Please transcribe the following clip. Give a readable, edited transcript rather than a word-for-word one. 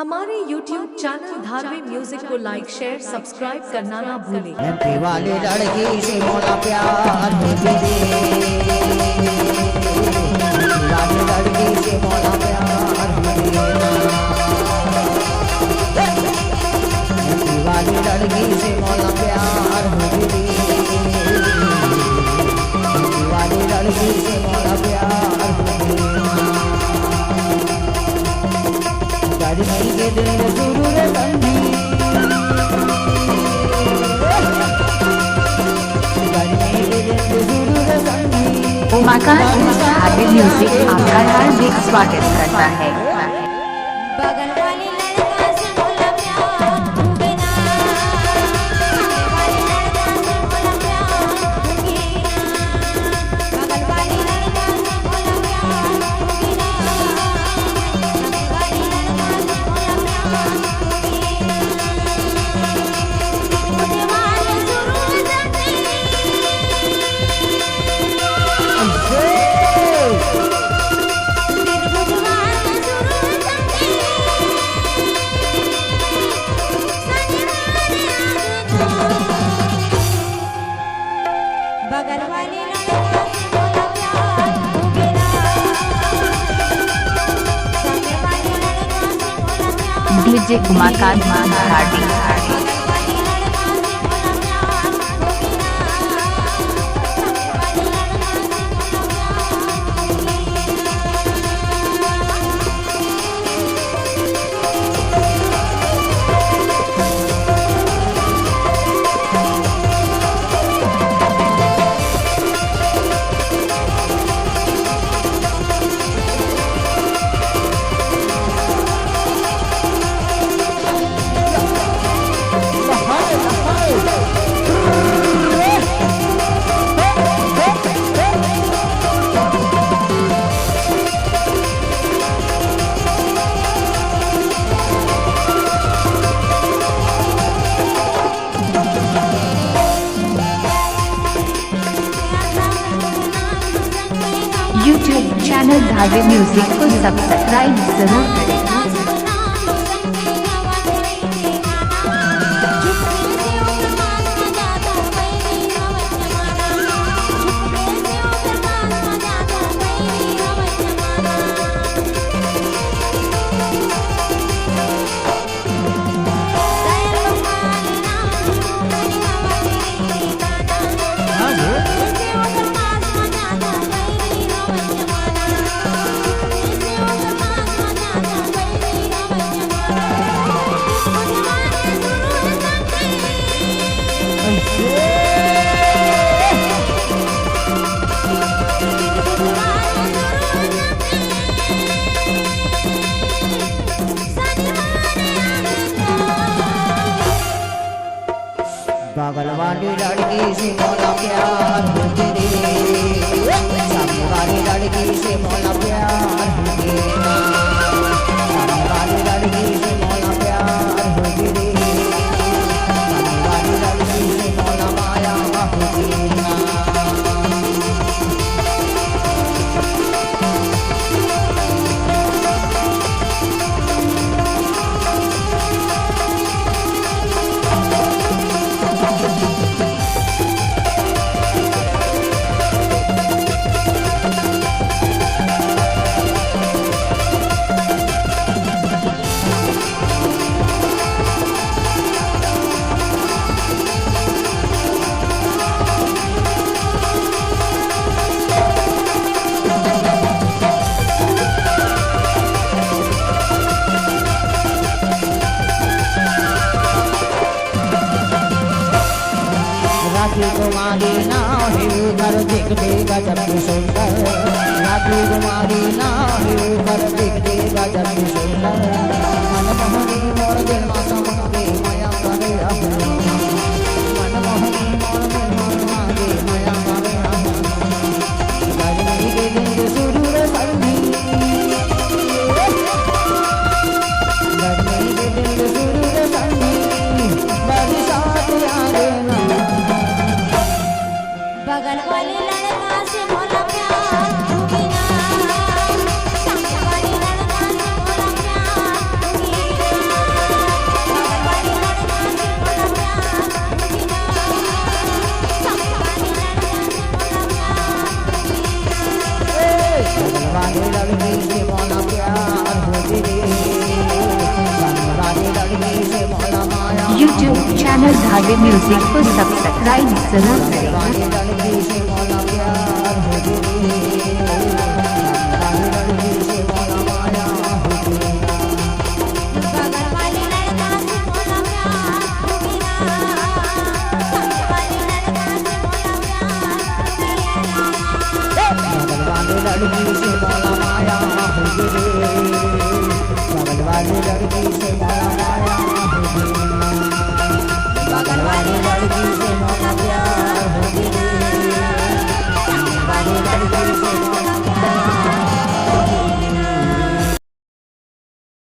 हमारे YouTube channel Dharavi music को like share subscribe करना ना भूलें। एमपी वाली लड़की से मोला प्यार होती रे, वाली लड़की से मोला प्यार होती रे, एमपी वाली लड़की से मोला प्यार होती रे, एमपी वाली लड़की से मोला प्यार होती रे। गर्मी के दिन शुरू रे ठंडी, उमाकांत धारवी म्यूजिक आपका हार्दिक स्वागत करता है। बगल वाली लड़का से बोला प्यार दूंगी ना, सामने वाली लड़का से बोला प्यार दूंगी ना, बगल वाली लड़का से बोला प्यार दूंगी ना, सामने वाली लड़का से बोला प्यार दूंगी ना। मुझे वाले जरूर जानते, बगल वाली लड़का से बोला प्यार दूंगी ना, सामने वाली लड़का से बोला प्यार, डीजे उमाकांत धारवी। बगल वाली लड़का से बोला प्यार दूंगी ना, सामने वाली लड़का से बोला प्यार दूंगी YouTube चैनल धारवी म्यूजिक को सब्सक्राइब जरूर करें। बगल वाली लड़की से मोला प्यार होती रे, सामने वाली लड़की से मोला प्यार होती रे, सामने वाली लड़की से मोला प्यार होती रे, सामने वाली लड़की से मोला माया होती रे। राखी कुमारी ना है उधर दिखते गजब सुंदर, राखी कुमारी ना है उधर दिखते गजब सुंदर, मनमोहनी मोर दिल मा समागे माया करे मनमोहनी मोर दिल मा समागे माया करे गर्मी के दिन शुरू रे ठंडी, गर्मी के दिन शुरू रे ठंडी, बरसात यारे ना। बगल वाली लड़का से बोला प्यार दूंगी ना, सामने वाली लड़का से बोला प्यार चैनल धारवी म्यूजिक को सब्सक्राइब जरूर करें। वाली लड़की से